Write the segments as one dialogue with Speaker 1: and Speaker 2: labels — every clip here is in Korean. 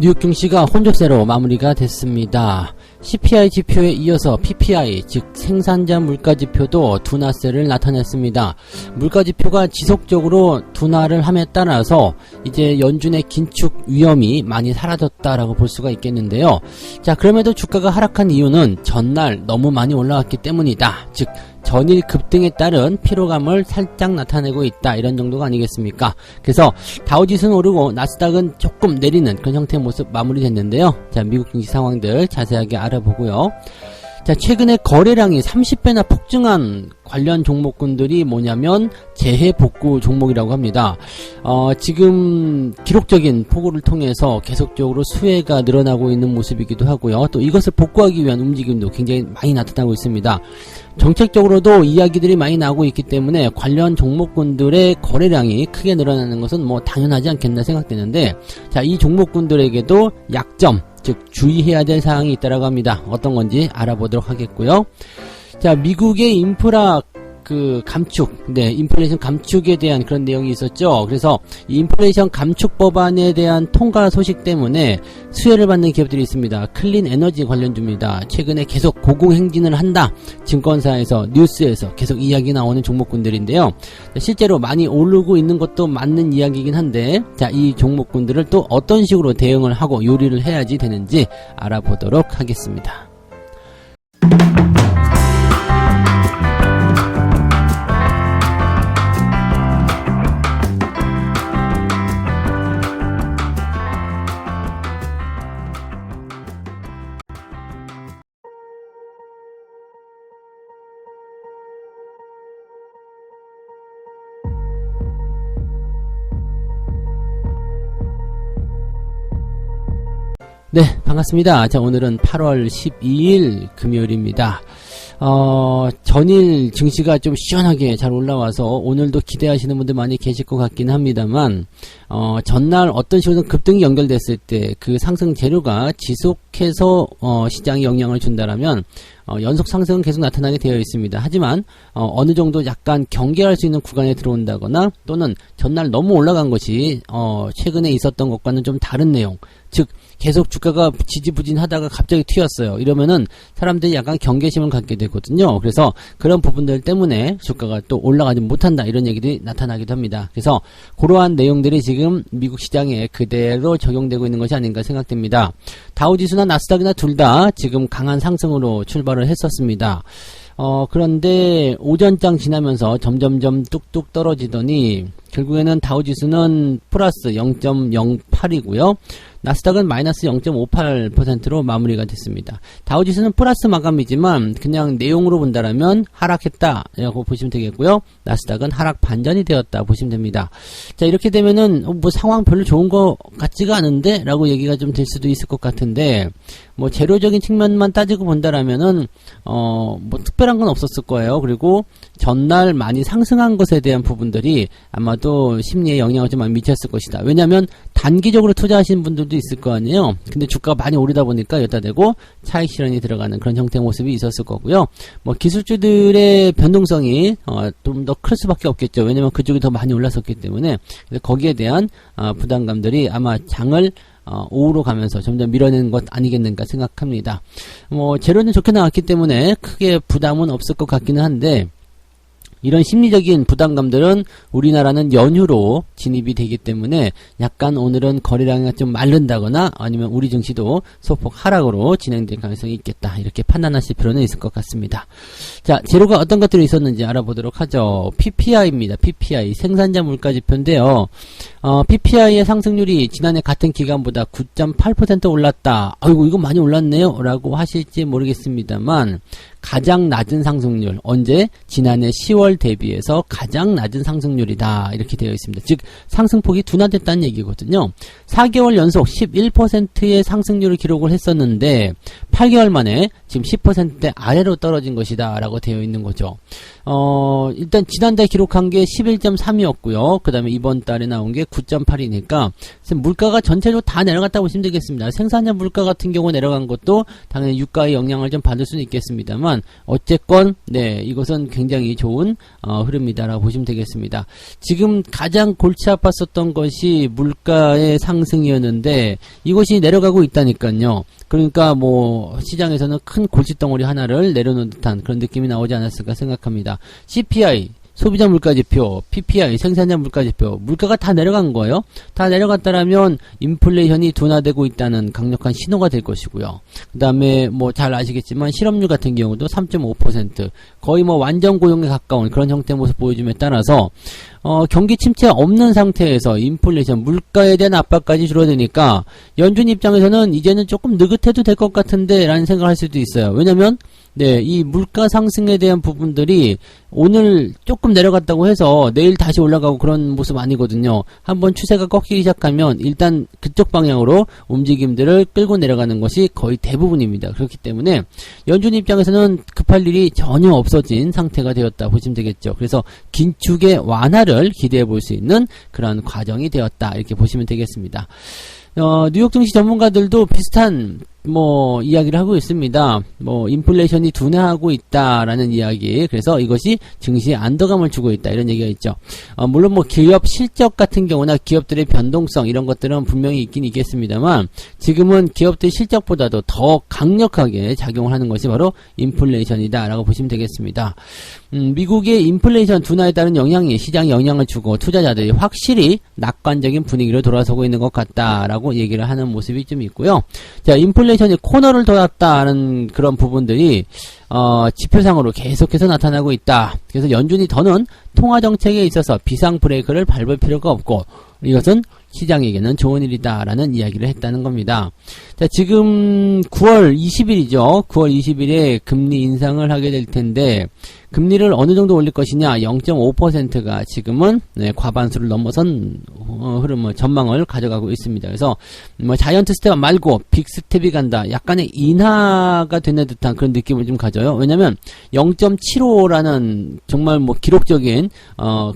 Speaker 1: 뉴욕 증시가 혼조세로 마무리가 됐습니다. CPI 지표에 이어서 PPI, 즉 생산자 물가지표도 둔화세를 나타냈습니다. 물가지표가 지속적으로 둔화를 함에 따라서 이제 연준의 긴축 위험이 많이 사라졌다라고 볼 수가 있겠는데요. 자, 그럼에도 주가가 하락한 이유는 전날 너무 많이 올라왔기 때문이다. 즉 전일 급등에 따른 피로감을 살짝 나타내고 있다, 이런 정도가 아니겠습니까? 그래서 다우지수는 오르고 나스닥은 조금 내리는 그런 형태의 모습 마무리됐는데요. 자, 미국 증시 상황들 자세하게 알아보고요. 자, 최근에 거래량이 30배나 폭증한 관련 종목군들이 뭐냐면 재해복구 종목이라고 합니다. 지금 기록적인 폭우를 통해서 계속적으로 수혜가 늘어나고 있는 모습이기도 하고요. 또 이것을 복구하기 위한 움직임도 굉장히 많이 나타나고 있습니다. 정책적으로도 이야기들이 많이 나오고 있기 때문에 관련 종목군들의 거래량이 크게 늘어나는 것은 뭐 당연하지 않겠나 생각되는데, 자, 이 종목군들에게도 약점, 즉 주의해야 될 사항이 있다라고 합니다. 어떤 건지 알아보도록 하겠고요. 자, 미국의 인프라 감축, 인플레이션 감축에 대한 그런 내용이 있었죠. 그래서 이 인플레이션 감축 법안에 대한 통과 소식 때문에 수혜를 받는 기업들이 있습니다. 클린 에너지 관련주입니다. 최근에 계속 고공행진을 한다, 증권사에서, 뉴스에서 계속 이야기 나오는 종목군들인데요. 실제로 많이 오르고 있는 것도 맞는 이야기이긴 한데, 자, 이 종목군들을 또 어떤 식으로 대응을 하고 요리를 해야지 되는지 알아보도록 하겠습니다. 네, 반갑습니다. 자, 오늘은 8월 12일 금요일입니다. 전일 증시가 좀 시원하게 잘 올라와서 오늘도 기대하시는 분들 많이 계실 것 같긴 합니다만, 전날 어떤 식으로든 급등이 연결됐을 때 그 상승 재료가 지속해서 시장에 영향을 준다라면 연속 상승은 계속 나타나게 되어 있습니다. 하지만 어느 정도 약간 경계할 수 있는 구간에 들어온다거나, 또는 전날 너무 올라간 것이 최근에 있었던 것과는 좀 다른 내용, 즉 계속 주가가 지지부진하다가 갑자기 튀었어요. 이러면은 사람들이 약간 경계심을 갖게 되거든요. 그래서 그런 부분들 때문에 주가가 또 올라가지 못한다, 이런 얘기들이 나타나기도 합니다. 그래서 그러한 내용들이 지금 미국 시장에 그대로 적용되고 있는 것이 아닌가 생각됩니다. 다우지수나 나스닥이나 둘 다 지금 강한 상승으로 출발을 했었습니다. 그런데 오전장 지나면서 점점점 뚝뚝 떨어지더니 결국에는 다우지수는 플러스 0.08이고요. 나스닥은 마이너스 0.58%로 마무리가 됐습니다. 다우지수는 플러스 마감이지만 그냥 내용으로 본다라면 하락했다라고 보시면 되겠고요. 나스닥은 하락 반전이 되었다 보시면 됩니다. 자, 이렇게 되면은 뭐 상황 별로 좋은 것 같지가 않은데 라고 얘기가 좀 될 수도 있을 것 같은데, 뭐 재료적인 측면만 따지고 본다라면은 뭐 특별한 건 없었을 거예요. 그리고 전날 많이 상승한 것에 대한 부분들이 아마도 심리에 영향을 좀 많이 미쳤을 것이다. 왜냐하면 단기적으로 투자하시는 분들도 있을 거 아니에요. 근데 주가가 많이 오르다 보니까 여기다 대고 차익 실현이 들어가는 그런 형태의 모습이 있었을 거고요. 뭐 기술주들의 변동성이 좀 더 클 수밖에 없겠죠. 왜냐면 그쪽이 더 많이 올랐었기 때문에. 거기에 대한 부담감들이 아마 장을 오후로 가면서 점점 밀어내는 것 아니겠는가 생각합니다. 뭐 재료는 좋게 나왔기 때문에 크게 부담은 없을 것 같기는 한데, 이런 심리적인 부담감들은 우리나라는 연휴로 진입이 되기 때문에 약간 오늘은 거래량이 좀 마른다거나 아니면 우리 증시도 소폭 하락으로 진행될 가능성이 있겠다, 이렇게 판단하실 필요는 있을 것 같습니다. 자, 재료가 어떤 것들이 있었는지 알아보도록 하죠. PPI입니다. PPI, 생산자 물가지표인데요. PPI의 상승률이 지난해 같은 기간보다 9.8% 올랐다. 아이고, 이거 많이 올랐네요 라고 하실지 모르겠습니다만, 가장 낮은 상승률, 언제? 지난해 10월 대비해서 가장 낮은 상승률이다, 이렇게 되어 있습니다. 즉 상승폭이 둔화됐다는 얘기거든요. 4개월 연속 11%의 상승률을 기록을 했었는데 8개월 만에 지금 10%대 아래로 떨어진 것이다 라고 되어 있는 거죠. 일단 지난달 기록한 게 11.3이었고요. 그 다음에 이번 달에 나온 게 9.8이니까 물가가 전체적으로 다 내려갔다고 보시면 되겠습니다. 생산자 물가 같은 경우 내려간 것도 당연히 유가의 영향을 좀 받을 수는 있겠습니다만 어쨌건 네, 이것은 굉장히 좋은 흐름이다라고 보시면 되겠습니다. 지금 가장 골치 아팠었던 것이 물가의 상승이었는데 이것이 내려가고 있다니까요. 그러니까 뭐 시장에서는 큰 골칫덩어리 하나를 내려놓은 듯한 그런 느낌이 나오지 않았을까 생각합니다. CPI 소비자 물가지표, PPI 생산자 물가지표, 물가가 다 내려간 거예요. 다 내려갔다라면 인플레이션이 둔화되고 있다는 강력한 신호가 될 것이고요. 그 다음에 뭐 잘 아시겠지만 실업률 같은 경우도 3.5% 거의 뭐 완전 고용에 가까운 그런 형태의 모습 보여줌에 따라서 경기 침체 없는 상태에서 인플레이션, 물가에 대한 압박까지 줄어드니까 연준 입장에서는 이제는 조금 느긋해도 될 것 같은데 라는 생각을 할 수도 있어요. 왜냐면 네, 이 물가 상승에 대한 부분들이 오늘 조금 내려갔다고 해서 내일 다시 올라가고 그런 모습 아니거든요. 한번 추세가 꺾이기 시작하면 일단 그쪽 방향으로 움직임들을 끌고 내려가는 것이 거의 대부분입니다. 그렇기 때문에 연준 입장에서는 급할 일이 전혀 없어진 상태가 되었다 보시면 되겠죠. 그래서 긴축의 완화를 기대해 볼 수 있는 그런 과정이 되었다 이렇게 보시면 되겠습니다. 뉴욕 증시 전문가들도 비슷한 이야기를 하고 있습니다. 인플레이션이 둔화하고 있다라는 이야기. 그래서 이것이 증시에 안도감을 주고 있다. 이런 얘기가 있죠. 물론 기업 실적 같은 경우나 기업들의 변동성 이런 것들은 분명히 있긴 있겠습니다만 지금은 기업들 실적보다도 더 강력하게 작용을 하는 것이 바로 인플레이션이다라고 보시면 되겠습니다. 미국의 인플레이션 둔화에 따른 영향이 시장에 영향을 주고 투자자들이 확실히 낙관적인 분위기로 돌아서고 있는 것 같다라고 얘기를 하는 모습이 좀 있고요. 자, 인플레이션이 코너를 돌았다는 그런 부분들이 지표상으로 계속해서 나타나고 있다. 그래서 연준이 더는 통화정책에 있어서 비상 브레이크를 밟을 필요가 없고 이것은 시장에게는 좋은 일이다라는 이야기를 했다는 겁니다. 자, 지금 9월 20일이죠. 9월 20일에 금리 인상을 하게 될 텐데 금리를 어느 정도 올릴 것이냐 0.5%가 지금은 과반수를 넘어선 흐름을 전망을 가져가고 있습니다. 그래서 자이언트 스텝 말고 빅 스텝이 간다. 약간의 인하가 되는 듯한 그런 느낌을 좀 가져요. 왜냐면 0.75라는 정말 기록적인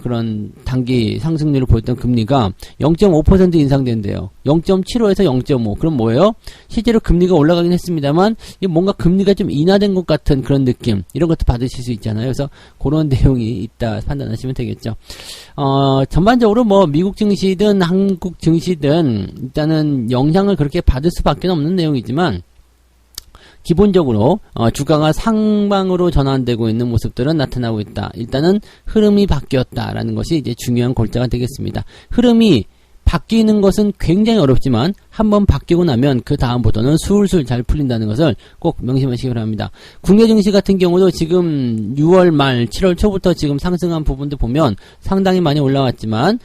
Speaker 1: 그런 단기 상승률을 보였던 금리가 0.5% 인상된대요. 0.75에서 0.5. 그럼 뭐예요? 실제로 금리가 올라가긴 했습니다만 뭔가 금리가 좀 인하된 것 같은 그런 느낌 이런 것도 받으실 수 있잖아요. 그래서 그런 내용이 있다 판단하시면 되겠죠. 전반적으로 미국 증시든 한국 증시든 일단은 영향을 그렇게 받을 수밖에 없는 내용이지만 기본적으로 주가가 상방으로 전환되고 있는 모습들은 나타나고 있다. 일단은 흐름이 바뀌었다라는 것이 이제 중요한 골자가 되겠습니다. 흐름이 바뀌는 것은 굉장히 어렵지만 한번 바뀌고 나면 그 다음부터는 술술 잘 풀린다는 것을 꼭 명심하시기 바랍니다. 국내 증시 같은 경우도 지금 6월 말 7월 초부터 지금 상승한 부분도 보면 상당히 많이 올라왔지만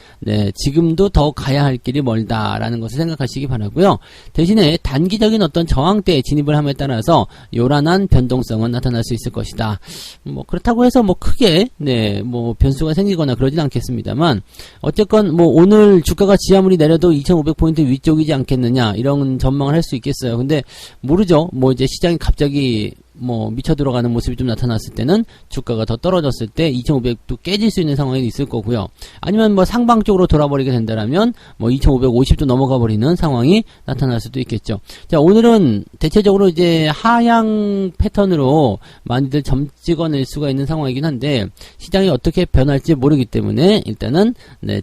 Speaker 1: 지금도 더 가야 할 길이 멀다라는 것을 생각하시기 바라고요. 대신에 단기적인 어떤 저항대에 진입을 함에 따라서 요란한 변동성은 나타날 수 있을 것이다. 그렇다고 해서 크게 변수가 생기거나 그러진 않겠습니다만 어쨌건 오늘 주가가 지하물이 내려도 2500포인트 위쪽이지 않겠느냐 이런 전망을 할 수 있겠어요. 근데 모르죠. 이제 시장이 갑자기 미쳐 들어가는 모습이 좀 나타났을 때는 주가가 더 떨어졌을 때 2500도 깨질 수 있는 상황이 있을 거고요. 아니면 상방 쪽으로 돌아버리게 된다라면 2550도 넘어가 버리는 상황이 나타날 수도 있겠죠. 자, 오늘은 대체적으로 이제 하향 패턴으로 많이들 점 찍어낼 수가 있는 상황이긴 한데 시장이 어떻게 변할지 모르기 때문에 일단은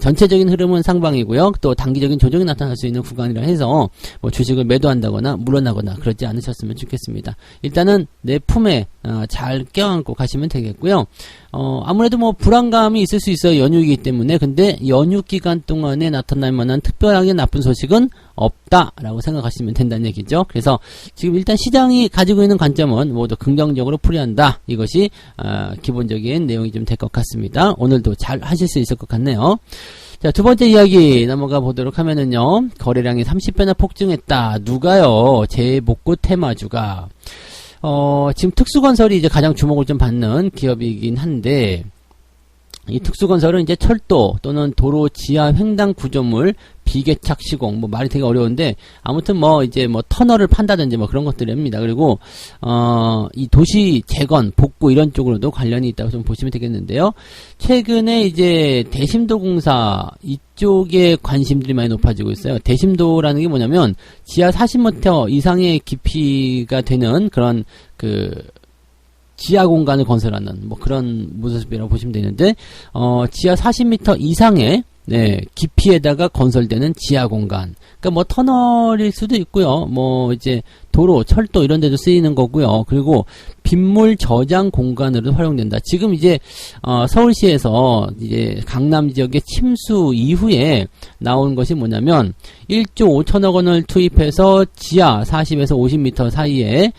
Speaker 1: 전체적인 흐름은 상방이고요. 또 단기적인 조정이 나타날 수 있는 구간이라 해서 주식을 매도한다거나 물러나거나 그러지 않으셨으면 좋겠습니다. 일단은 내 품에 잘 껴안고 가시면 되겠고요. 아무래도 불안감이 있을 수 있어요. 연휴이기 때문에. 근데 연휴 기간 동안에 나타날 만한 특별하게 나쁜 소식은 없다라고 생각하시면 된다는 얘기죠. 그래서 지금 일단 시장이 가지고 있는 관점은 모두 긍정적으로 풀이한다. 이것이 기본적인 내용이 좀 될 것 같습니다. 오늘도 잘 하실 수 있을 것 같네요. 자, 두 번째 이야기 넘어가 보도록 하면은요. 거래량이 30배나 폭증했다. 누가요? 재복구 테마주가. 지금 특수건설이 이제 가장 주목을 좀 받는 기업이긴 한데, 이 특수건설은 이제 철도 또는 도로 지하 횡단 구조물 비개착 시공, 뭐 말이 되게 어려운데 아무튼 뭐 이제 뭐 터널을 판다든지 뭐 그런 것들입니다. 그리고 이 도시 재건, 복구 이런 쪽으로도 관련이 있다고 좀 보시면 되겠는데요. 최근에 이제 대심도공사 이쪽에 관심들이 많이 높아지고 있어요. 대심도라는 게 뭐냐면 지하 40m 이상의 깊이가 되는 그런 지하 공간을 건설하는 뭐 그런 모습이라고 보시면 되는데 지하 40m 이상의 깊이에다가 건설되는 지하 공간. 그러니까 뭐 터널일 수도 있고요. 뭐 이제 도로, 철도 이런 데도 쓰이는 거고요. 그리고 빗물 저장 공간으로 활용된다. 지금 이제 서울시에서 이제 강남 지역의 침수 이후에 나온 것이 뭐냐면 1조 5천억 원을 투입해서 지하 40에서 50m 사이에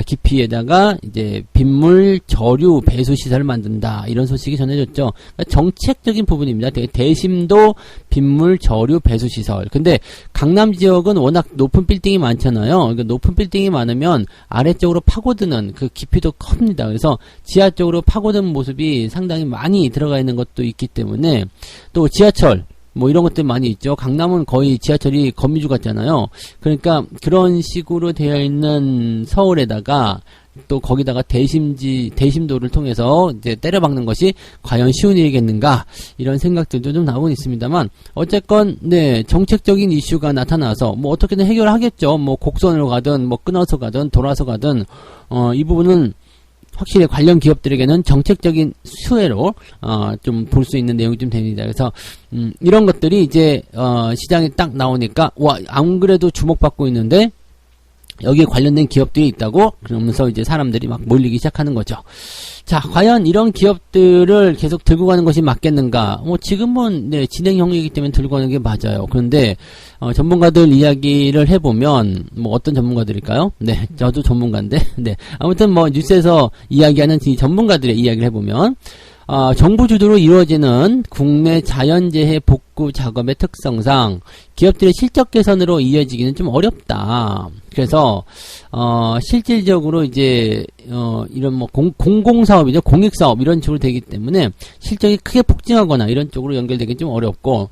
Speaker 1: 깊이에다가 이제 빗물 저류 배수 시설을 만든다. 이런 소식이 전해졌죠. 그러니까 정책적인 부분입니다. 대심도 빗물 저류 배수 시설. 근데 강남 지역은 워낙 높은 빌딩이 많잖아요. 그러니까 높은 빌딩이 많으면 아래쪽으로 파고드는 그 깊이도 큽니다. 그래서 지하 쪽으로 파고드는 모습이 상당히 많이 들어가 있는 것도 있기 때문에 또 지하철 뭐 이런 것들 많이 있죠. 강남은 거의 지하철이 거미줄 같잖아요. 그러니까 그런 식으로 되어 있는 서울에다가 또 거기다가 대심도를 통해서 이제 때려박는 것이 과연 쉬운 일이겠는가 이런 생각들도 좀 나오고 있습니다만 어쨌건 정책적인 이슈가 나타나서 뭐 어떻게든 해결하겠죠. 뭐 곡선으로 가든 뭐 끊어서 가든 돌아서 가든 이 부분은 확실히 관련 기업들에게는 정책적인 수혜로 좀 볼 수 있는 내용이 좀 됩니다. 그래서 이런 것들이 이제 시장에 딱 나오니까 와, 안 그래도 주목받고 있는데 여기에 관련된 기업들이 있다고 그러면서 이제 사람들이 막 몰리기 시작하는 거죠. 자, 과연 이런 기업들을 계속 들고 가는 것이 맞겠는가? 뭐 지금은 진행형이기 때문에 들고 가는 게 맞아요. 그런데 전문가들 이야기를 해보면 뭐 어떤 전문가들일까요? 네, 저도 전문가인데 아무튼 뭐 뉴스에서 이야기하는 이 전문가들의 이야기를 해보면 정부 주도로 이루어지는 국내 자연재해 복구 작업의 특성상 기업들의 실적 개선으로 이어지기는 좀 어렵다. 그래서 실질적으로 이제 이런 뭐 공공사업이죠, 공익사업 이런 쪽으로 되기 때문에 실적이 크게 폭증하거나 이런 쪽으로 연결되기 좀 어렵고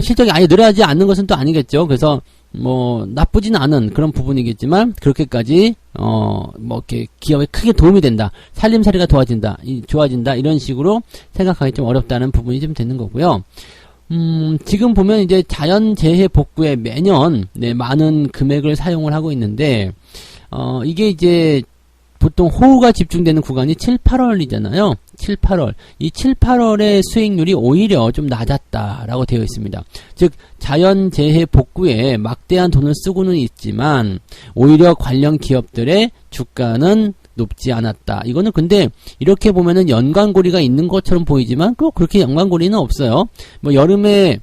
Speaker 1: 실적이 아예 늘어나지 않는 것은 또 아니겠죠. 그래서 뭐 나쁘진 않은 그런 부분이겠지만 그렇게까지 뭐 이렇게 기업에 크게 도움이 된다, 살림살이가 좋아진다 이런 식으로 생각하기 좀 어렵다는 부분이 좀 되는 거고요. 지금 보면 이제 자연재해 복구에 매년 많은 금액을 사용을 하고 있는데 이게 이제 보통 호우가 집중되는 구간이 7, 8월이잖아요. 7, 8월. 이 7, 8월의 수익률이 오히려 좀 낮았다라고 되어 있습니다. 즉 자연재해 복구에 막대한 돈을 쓰고는 있지만 오히려 관련 기업들의 주가는 높지 않았다. 이거는 근데 이렇게 보면은 연관고리가 있는 것처럼 보이지만 꼭 그렇게 연관고리는 없어요. 뭐 여름에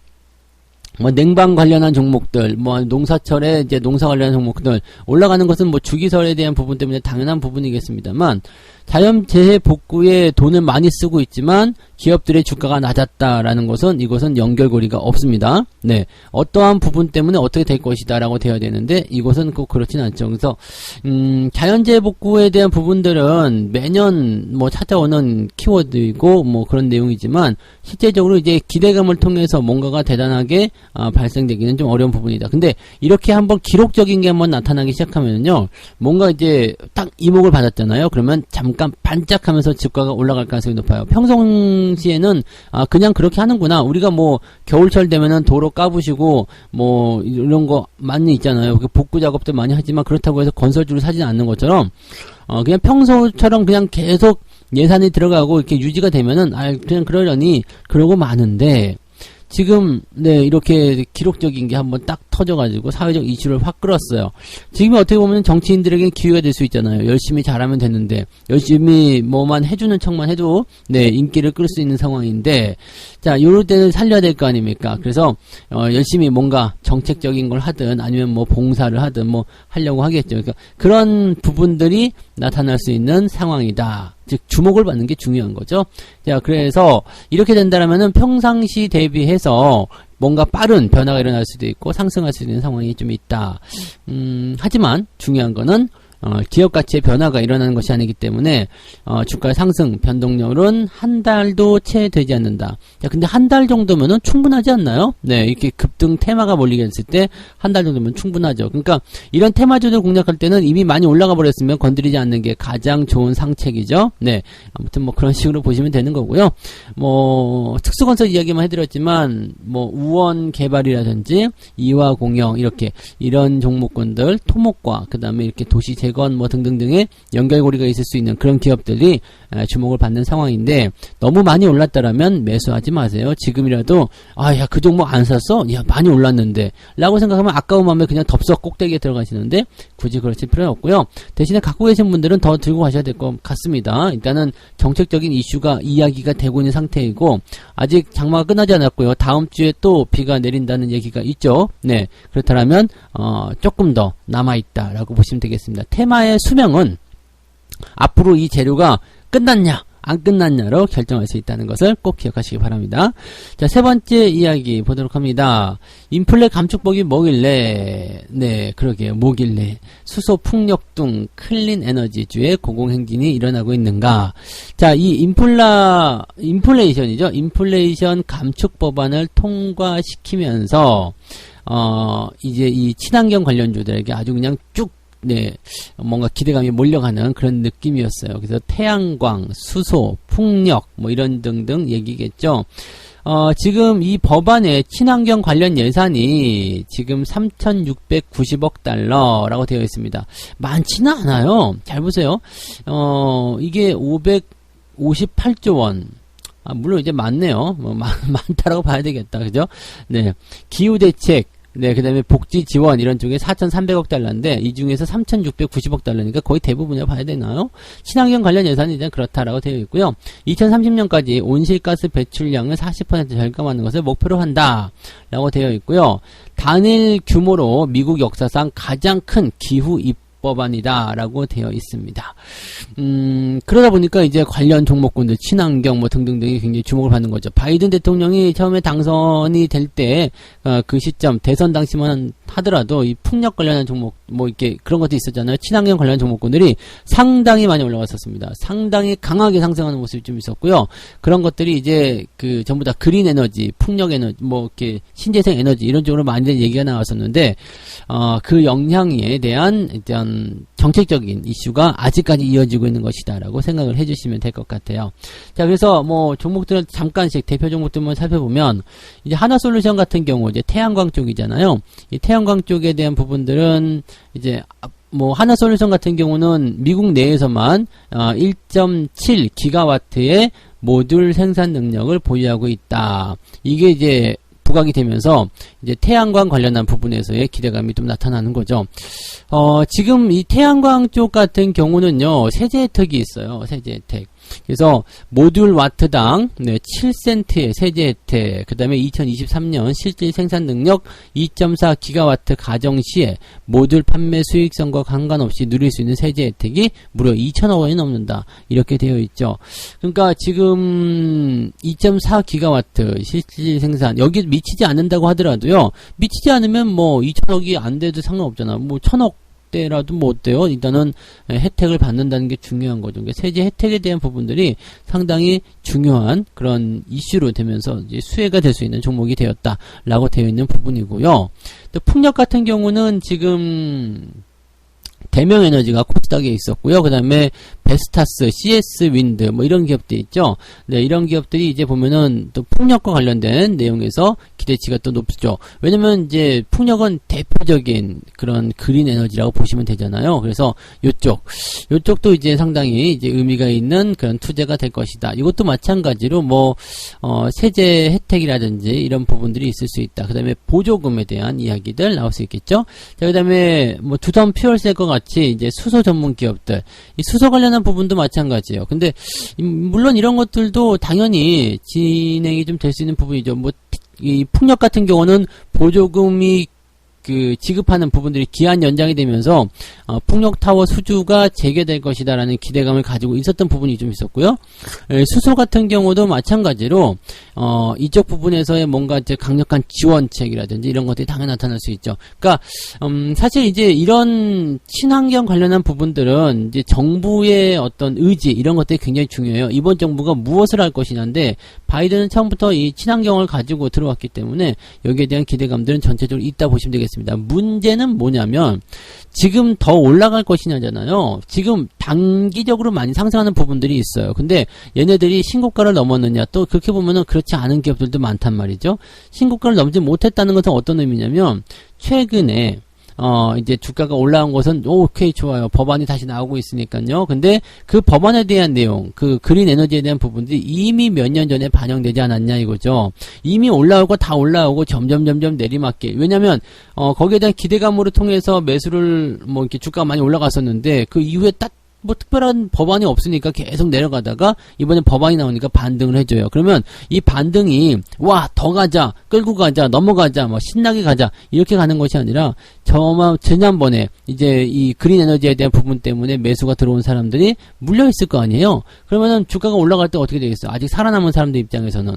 Speaker 1: 뭐 냉방 관련한 종목들, 뭐 농사철에 이제 농사 관련한 종목들 올라가는 것은 뭐 주기설에 대한 부분 때문에 당연한 부분이겠습니다만 자연재해 복구에 돈을 많이 쓰고 있지만 기업들의 주가가 낮았다라는 것은 이것은 연결고리가 없습니다. 네, 어떠한 부분 때문에 어떻게 될 것이다라고 되어야 되는데 이것은 꼭 그렇진 않죠. 그래서 자연재해 복구에 대한 부분들은 매년 뭐 찾아오는 키워드이고 뭐 그런 내용이지만 실제적으로 이제 기대감을 통해서 뭔가가 대단하게 발생되기는 좀 어려운 부분이다. 근데 이렇게 한번 기록적인 게 한번 나타나기 시작하면요, 뭔가 이제 딱 이목을 받았잖아요. 그러면 잠깐 반짝하면서 주가가 올라갈 가능성이 높아요. 평상시에는 그냥 그렇게 하는구나. 우리가 뭐 겨울철 되면은 도로 까부시고 뭐 이런 거 많이 있잖아요. 복구 작업도 많이 하지만 그렇다고 해서 건설주를 사지는 않는 것처럼 그냥 평소처럼 그냥 계속 예산이 들어가고 이렇게 유지가 되면은 그냥 그러려니 그러고 마는데 지금 이렇게 기록적인 게 한번 딱 터져가지고 사회적 이슈를 확 끌었어요. 지금 어떻게 보면 정치인들에게 기회가 될 수 있잖아요. 열심히 잘하면 되는데 열심히 뭐만 해주는 척만 해도 인기를 끌 수 있는 상황인데 자, 요럴 때는 살려야 될 거 아닙니까? 그래서 열심히 뭔가 정책적인 걸 하든 아니면 뭐 봉사를 하든 뭐 하려고 하겠죠. 그러니까 그런 부분들이 나타날 수 있는 상황이다. 즉 주목을 받는 게 중요한 거죠. 자, 그래서 이렇게 된다라면은 평상시 대비해서 뭔가 빠른 변화가 일어날 수도 있고 상승할 수 있는 상황이 좀 있다. 하지만 중요한 거는 기업 가치의 변화가 일어나는 것이 아니기 때문에 주가 상승 변동률은 한 달도 채 되지 않는다. 자, 근데 한 달 정도면은 충분하지 않나요? 네, 이렇게 급등 테마가 몰리게 했을 때 한 달 정도면 충분하죠. 그러니까 이런 테마주를 공략할 때는 이미 많이 올라가 버렸으면 건드리지 않는 게 가장 좋은 상책이죠. 네, 아무튼 뭐 그런 식으로 보시면 되는 거고요. 뭐 특수건설 이야기만 해드렸지만 뭐 우원 개발이라든지 이화공영 이렇게 이런 종목군들 토목과 그 다음에 이렇게 도시 재건 뭐 등등등의 연결고리가 있을 수 있는 그런 기업들이 주목을 받는 상황인데 너무 많이 올랐다라면 매수하지 마세요. 지금이라도 야 그 종목 안 샀어? 야 많이 올랐는데 라고 생각하면 아까운 마음에 그냥 덥석 꼭대기에 들어가시는데 굳이 그러실 필요는 없고요. 대신에 갖고 계신 분들은 더 들고 가셔야 될 것 같습니다. 일단은 정책적인 이슈가 이야기가 되고 있는 상태이고 아직 장마가 끝나지 않았고요. 다음 주에 또 비가 내린다는 얘기가 있죠. 네, 그렇다면 조금 더 남아있다라고 보시면 되겠습니다. 테마의 수명은 앞으로 이 재료가 끝났냐 안 끝났냐로 결정할 수 있다는 것을 꼭 기억하시기 바랍니다. 자, 세 번째 이야기 보도록 합니다. 인플레 감축법이 뭐길래, 네, 그러게요. 뭐길래 수소 풍력등 클린 에너지주의 고공행진이 일어나고 있는가. 자, 이 인플레이션이죠. 인플레이션 감축 법안을 통과시키면서 이제 이 친환경 관련주들에게 아주 그냥 쭉 네, 뭔가 기대감이 몰려가는 그런 느낌이었어요. 그래서 태양광, 수소, 풍력, 뭐 이런 등등 얘기겠죠. 지금 이 법안의 친환경 관련 예산이 지금 3,690억 달러라고 되어 있습니다. 많지는 않아요. 잘 보세요. 이게 558조 원. 물론 이제 많네요. 뭐, 많다라고 봐야 되겠다. 그죠? 네. 기후대책. 네, 그 다음에 복지 지원 이런 쪽에 4,300억 달러인데 이 중에서 3,690억 달러니까 거의 대부분이라고 봐야 되나요? 친환경 관련 예산이 일단 그렇다라고 되어 있고요. 2030년까지 온실가스 배출량을 40% 절감하는 것을 목표로 한다라고 되어 있고요. 단일 규모로 미국 역사상 가장 큰 기후 법안이다라고 되어 있습니다. 그러다 보니까 이제 관련 종목군들 친환경 뭐 등등등이 굉장히 주목을 받는 거죠. 바이든 대통령이 처음에 당선이 될 때 그 시점 대선 당시만 하더라도 이 풍력 관련한 종목 뭐 이렇게 그런 것도 있었잖아요. 친환경 관련 종목군들이 상당히 많이 올라갔었습니다. 상당히 강하게 상승하는 모습이 좀 있었고요. 그런 것들이 이제 그 전부 다 그린 에너지, 풍력 에너지, 뭐 이렇게 신재생 에너지 이런 쪽으로 많이 얘기가 나왔었는데 그 영향에 대한 일단 정책적인 이슈가 아직까지 이어지고 있는 것이다라고 생각을 해주시면 될 것 같아요. 자, 그래서 뭐 종목들을 잠깐씩 대표 종목들만 살펴보면 이제 하나솔루션 같은 경우 이제 태양광 쪽이잖아요. 이 태양광 쪽에 대한 부분들은 이제 뭐 하나솔루션 같은 경우는 미국 내에서만 1.7 기가와트의 모듈 생산 능력을 보유하고 있다. 이게 이제 부각이 되면서 이제 태양광 관련한 부분에서의 기대감이 좀 나타나는 거죠. 지금 이 태양광 쪽 같은 경우는요, 세제 혜택이 있어요. 세제 혜택. 그래서 모듈 와트당 7센트의 세제 혜택, 그 다음에 2023년 실질 생산 능력 2.4 기가와트 가정 시에 모듈 판매 수익성과 상관없이 누릴 수 있는 세제 혜택이 무려 2천억 원이 넘는다. 이렇게 되어 있죠. 그러니까 지금 2.4 기가와트 실질 생산 여기 미치지 않는다고 하더라도요. 미치지 않으면 뭐 2천억이 안 돼도 상관없잖아. 뭐 1,000억 라도 뭐 어때요? 일단은 혜택을 받는다는 게 중요한 거죠. 그러니까 세제 혜택에 대한 부분들이 상당히 중요한 그런 이슈로 되면서 이제 수혜가 될 수 있는 종목이 되었다라고 되어 있는 부분이고요. 또 풍력 같은 경우는 지금 대명에너지가 코스닥에 있었고요. 그 다음에 베스타스, CS 윈드 뭐 이런 기업들 있죠. 네, 이런 기업들이 이제 보면은 또 풍력과 관련된 내용에서 기대치가 또 높죠. 왜냐면 이제 풍력은 대표적인 그런 그린 에너지라고 보시면 되잖아요. 그래서 요쪽도 이제 상당히 이제 의미가 있는 그런 투자가 될 것이다. 이것도 마찬가지로 뭐 세제 혜택이라든지 이런 부분들이 있을 수 있다. 그 다음에 보조금에 대한 이야기들 나올 수 있겠죠. 자, 그 다음에 뭐 두덤 퓨얼셀과 같이 이제 수소 전문 기업들, 이 수소 관련한 부분도 마찬가지예요. 근데 물론 이런 것들도 당연히 진행이 좀 될 수 있는 부분이죠. 뭐 이 풍력 같은 경우는 보조금이 그 지급하는 부분들이 기한 연장이 되면서 풍력타워 수주가 재개될 것이다라는 기대감을 가지고 있었던 부분이 좀 있었고요. 수소 같은 경우도 마찬가지로 이쪽 부분에서의 뭔가 이제 강력한 지원책이라든지 이런 것들이 당연히 나타날 수 있죠. 그러니까 사실 이제 이런 친환경 관련한 부분들은 이제 정부의 어떤 의지 이런 것들이 굉장히 중요해요. 이번 정부가 무엇을 할 것이냐인데 바이든은 처음부터 이 친환경을 가지고 들어왔기 때문에 여기에 대한 기대감들은 전체적으로 있다 보시면 되겠습니다. 문제는 뭐냐면 지금 더 올라갈 것이냐잖아요. 지금 단기적으로 많이 상승하는 부분들이 있어요. 근데 얘네들이 신고가를 넘었느냐, 또 그렇게 보면은 그렇지 않은 기업들도 많단 말이죠. 신고가를 넘지 못했다는 것은 어떤 의미냐면 최근에 이제 주가가 올라온 것은 오케이 좋아요. 법안이 다시 나오고 있으니까요. 근데 그 법안에 대한 내용, 그 그린 에너지에 대한 부분들이 이미 몇 년 전에 반영되지 않았냐 이거죠. 이미 올라오고 다 올라오고 점점 내리막길. 왜냐면 거기에 대한 기대감으로 통해서 매수를 뭐 이렇게 주가가 많이 올라갔었는데 그 이후에 딱 뭐 특별한 법안이 없으니까 계속 내려가다가 이번에 법안이 나오니까 반등을 해줘요. 그러면 이 반등이 와 더 가자, 끌고 가자, 넘어가자, 뭐 신나게 가자 이렇게 가는 것이 아니라 지난번에 이제 이 그린 에너지에 대한 부분 때문에 매수가 들어온 사람들이 물려 있을 거 아니에요. 그러면은 주가가 올라갈 때 어떻게 되겠어요? 아직 살아남은 사람들 입장에서는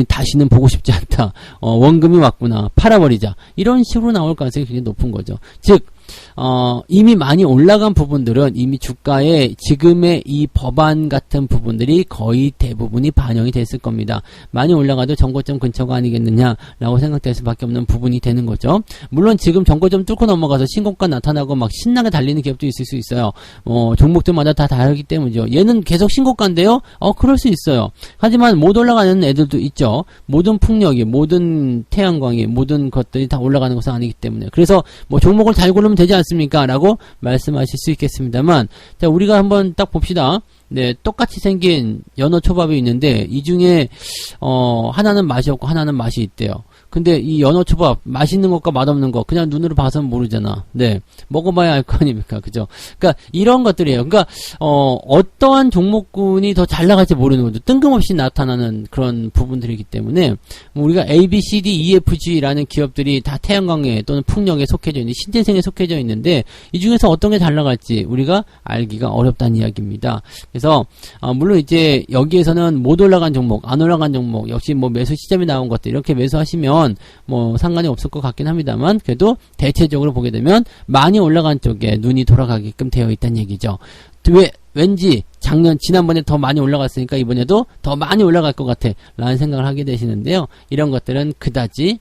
Speaker 1: 다시는 보고 싶지 않다. 원금이 왔구나. 팔아버리자. 이런 식으로 나올 가능성이 굉장히 높은 거죠. 즉 이미 많이 올라간 부분들은 이미 주가에 지금의 이 법안 같은 부분들이 거의 대부분이 반영이 됐을 겁니다. 많이 올라가도 정고점 근처가 아니겠느냐라고 생각될 수밖에 없는 부분이 되는 거죠. 물론 지금 정고점 뚫고 넘어가서 신고가 나타나고 막 신나게 달리는 기업도 있을 수 있어요. 종목들마다 다 다르기 때문이죠. 얘는 계속 신고가인데요? 그럴 수 있어요. 하지만 못 올라가는 애들도 있죠. 모든 풍력이, 모든 태양광이, 모든 것들이 다 올라가는 것은 아니기 때문에. 그래서 뭐 종목을 잘 고르면 되지 않습니까? 라고 말씀하실 수 있겠습니다만, 자, 우리가 한번 딱 봅시다. 네, 똑같이 생긴 연어 초밥이 있는데, 이 중에, 하나는 맛이 없고 하나는 맛이 있대요. 근데 이 연어 초밥, 맛있는 것과 맛없는 것, 그냥 눈으로 봐서는 모르잖아. 네. 먹어봐야 알 거 아닙니까? 그죠? 그러니까 이런 것들이에요. 그러니까, 어떠한 종목군이 더 잘 나갈지 모르는 거죠. 뜬금없이 나타나는 그런 부분들이기 때문에, 우리가 A, B, C, D, E, F, G라는 기업들이 다 태양광에 또는 풍력에 속해져 있는, 신재생에 속해져 있는데, 이 중에서 어떤 게 잘 나갈지 우리가 알기가 어렵다는 이야기입니다. 그래서, 물론 이제 여기에서는 못 올라간 종목, 안 올라간 종목, 역시 뭐 매수 시점이 나온 것들, 이렇게 매수하시면 뭐 상관이 없을 것 같긴 합니다만 그래도 대체적으로 보게 되면 많이 올라간 쪽에 눈이 돌아가게끔 되어 있다는 얘기죠. 왠지 지난번에 더 많이 올라갔으니까 이번에도 더 많이 올라갈 것 같아 라는 생각을 하게 되시는데요. 이런 것들은 그다지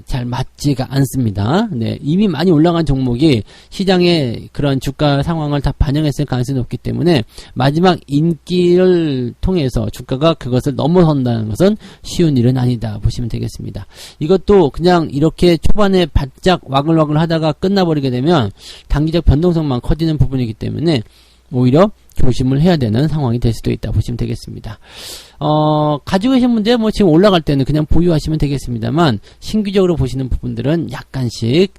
Speaker 1: 잘 맞지가 않습니다. 네, 이미 많이 올라간 종목이 시장의 그런 주가 상황을 다 반영했을 가능성이 높기 때문에 마지막 인기를 통해서 주가가 그것을 넘어선다는 것은 쉬운 일은 아니다 보시면 되겠습니다. 이것도 그냥 이렇게 초반에 바짝 와글와글 하다가 끝나버리게 되면 단기적 변동성만 커지는 부분이기 때문에 오히려 조심을 해야 되는 상황이 될 수도 있다 보시면 되겠습니다. 가지고 계신 분들 뭐 지금 올라갈 때는 그냥 보유하시면 되겠습니다만 신규적으로 보시는 부분들은 약간씩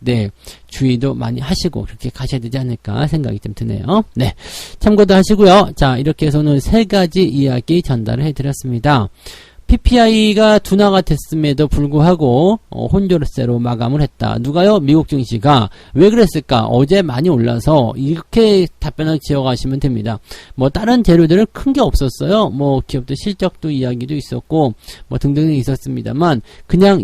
Speaker 1: 주의도 많이 하시고 그렇게 가셔야 되지 않을까 생각이 좀 드네요. 네, 참고도 하시고요. 자, 이렇게 해서 오늘 3가지 이야기 전달을 해드렸습니다. PPI가 둔화가 됐음에도 불구하고 혼조세로 마감을 했다. 누가요? 미국 증시가. 왜 그랬을까? 어제 많이 올라서 이렇게 답변을 지어가시면 됩니다. 뭐 다른 재료들은 큰 게 없었어요. 뭐 기업도 실적도 이야기도 있었고 뭐 등등이 있었습니다만 그냥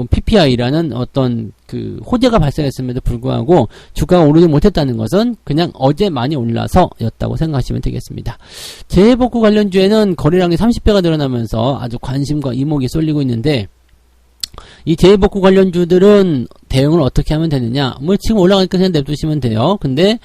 Speaker 1: PPI라는 어떤 그 호재가 발생했음에도 불구하고 주가가 오르지 못했다는 것은 그냥 어제 많이 올라서였다고 생각하시면 되겠습니다. 재해복구 관련주에는 거래량이 30배가 늘어나면서 아주 관심과 이목이 쏠리고 있는데 이 재해복구 관련주들은 대응을 어떻게 하면 되느냐? 뭐 지금 올라가니까 그냥 냅두시면 돼요. 근데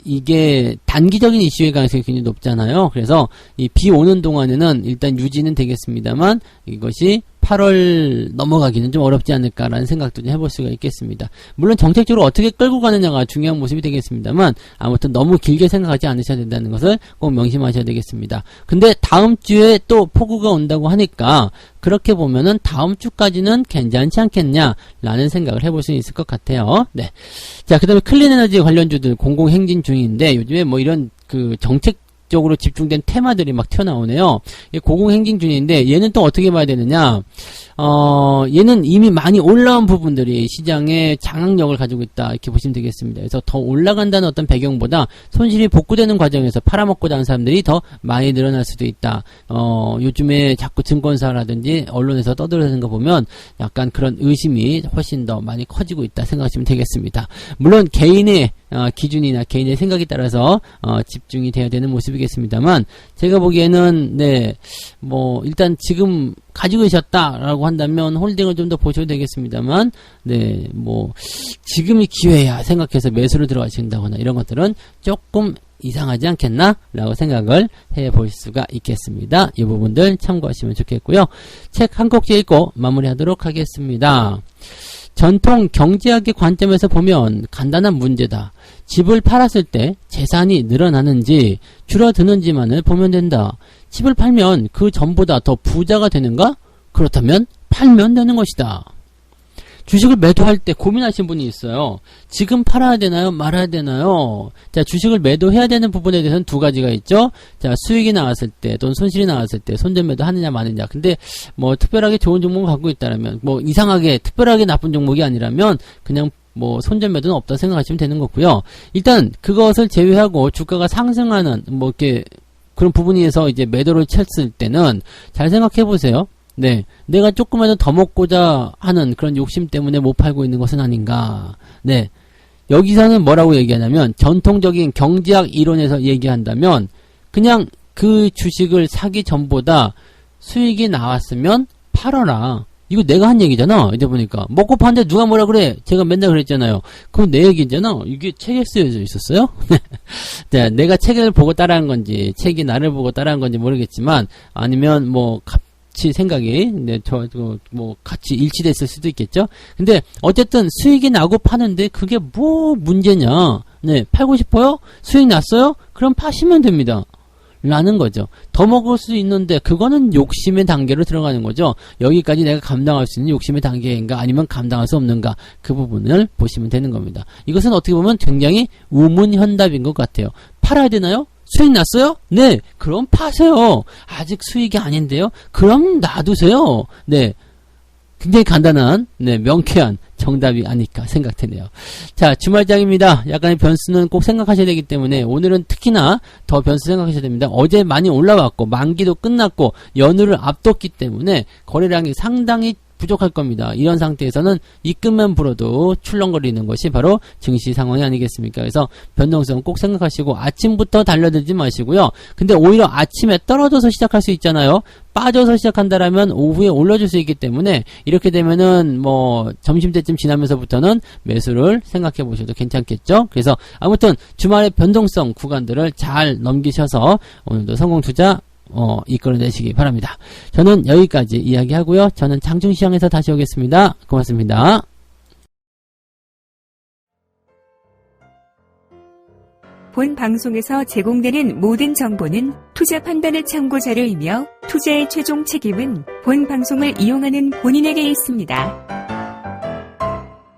Speaker 1: 이게 단기적인 이슈의 가능성이 굉장히 높잖아요. 그래서 이 비 오는 동안에는 일단 유지는 되겠습니다만 이것이 8월 넘어가기는 좀 어렵지 않을까라는 생각도 좀 해볼 수가 있겠습니다. 물론 정책적으로 어떻게 끌고 가느냐가 중요한 모습이 되겠습니다만 아무튼 너무 길게 생각하지 않으셔야 된다는 것을 꼭 명심하셔야 되겠습니다. 근데 다음 주에 또 폭우가 온다고 하니까 그렇게 보면은 다음 주까지는 괜찮지 않겠냐라는 생각을 해볼 수 있을 것 같아요. 네. 자, 그 다음에 클린에너지 관련주들 공공행진 중인데 요즘에 뭐 이런 그 정책 쪽으로 집중된 테마들이 막 튀어나오네요. 공공행진 중인데 얘는 또 어떻게 봐야 되느냐? 얘는 이미 많이 올라온 부분들이 시장에 장악력을 가지고 있다. 이렇게 보시면 되겠습니다. 그래서 더 올라간다는 어떤 배경보다 손실이 복구되는 과정에서 팔아먹고자 하는 사람들이 더 많이 늘어날 수도 있다. 요즘에 자꾸 증권사라든지 언론에서 떠들어대는 거 보면 약간 그런 의심이 훨씬 더 많이 커지고 있다 생각하시면 되겠습니다. 물론 개인의 기준이나 개인의 생각에 따라서 집중이 돼야 되는 모습이겠습니다만, 제가 보기에는 일단 지금 가지고 계셨다라고 한다면 홀딩을 좀 더 보셔도 되겠습니다만, 지금이 기회야 생각해서 매수를 들어가신다거나 이런 것들은 조금 이상하지 않겠나? 라고 생각을 해볼 수가 있겠습니다. 이 부분들 참고하시면 좋겠고요. 책 한 꼭지 읽고 마무리하도록 하겠습니다. 전통 경제학의 관점에서 보면 간단한 문제다. 집을 팔았을 때 재산이 늘어나는지 줄어드는지만을 보면 된다. 집을 팔면 그 전보다 더 부자가 되는가? 그렇다면 팔면 되는 것이다. 주식을 매도할 때 고민하신 분이 있어요. 지금 팔아야 되나요? 말아야 되나요? 자, 주식을 매도해야 되는 부분에 대해서는 두 가지가 있죠. 자, 수익이 나왔을 때 또는 손실이 나왔을 때 손절매도 하느냐 마느냐. 근데 특별하게 좋은 종목을 갖고 있다라면, 이상하게 특별하게 나쁜 종목이 아니라면 그냥 손절매도는 없다 생각하시면 되는 거고요. 일단 그것을 제외하고 주가가 상승하는 이렇게 그런 부분에서 이제 매도를 쳤을 때는 잘 생각해 보세요. 네, 내가 조금이라도 더 먹고자 하는 그런 욕심 때문에 못 팔고 있는 것은 아닌가. 네, 여기서는 뭐라고 얘기하냐면 전통적인 경제학 이론에서 얘기한다면 그냥 그 주식을 사기 전보다 수익이 나왔으면 팔아라. 이거 내가 한 얘기잖아. 이제 보니까 먹고 파는데 누가 뭐라 그래? 제가 맨날 그랬잖아요. 그건 내 얘기잖아. 이게 책에 쓰여져 있었어요? 네, 내가 책을 보고 따라한 건지 책이 나를 보고 따라한 건지 모르겠지만, 아니면 같이 생각이 같이 일치됐을 수도 있겠죠. 근데 어쨌든 수익이 나고 파는데 그게 문제냐? 네, 팔고 싶어요? 수익 났어요? 그럼 파시면 됩니다. 라는 거죠. 더 먹을 수 있는데 그거는 욕심의 단계로 들어가는 거죠. 여기까지 내가 감당할 수 있는 욕심의 단계인가 아니면 감당할 수 없는가, 그 부분을 보시면 되는 겁니다. 이것은 어떻게 보면 굉장히 우문현답인 것 같아요. 팔아야 되나요? 수익 났어요? 네, 그럼 파세요. 아직 수익이 아닌데요? 그럼 놔두세요. 네, 굉장히 간단한, 명쾌한 정답이 아닐까 생각되네요. 자, 주말장입니다. 약간의 변수는 꼭 생각하셔야 되기 때문에 오늘은 특히나 더 변수 생각하셔야 됩니다. 어제 많이 올라왔고 만기도 끝났고 연휴를 앞뒀기 때문에 거래량이 상당히 부족할 겁니다. 이런 상태에서는 입금만 불어도 출렁거리는 것이 바로 증시 상황이 아니겠습니까? 그래서 변동성 꼭 생각하시고 아침부터 달려들지 마시고요. 근데 오히려 아침에 떨어져서 시작할 수 있잖아요. 빠져서 시작한다라면 오후에 올려줄 수 있기 때문에 이렇게 되면은 점심때쯤 지나면서부터는 매수를 생각해 보셔도 괜찮겠죠. 그래서 아무튼 주말에 변동성 구간들을 잘 넘기셔서 오늘도 성공 투자 이끌어내시기 바랍니다. 저는 여기까지 이야기하고요. 저는 장중시장에서 다시 오겠습니다. 고맙습니다.
Speaker 2: 본 방송에서 제공되는 모든 정보는 투자 판단의 참고 자료이며 투자의 최종 책임은 본 방송을 이용하는 본인에게 있습니다.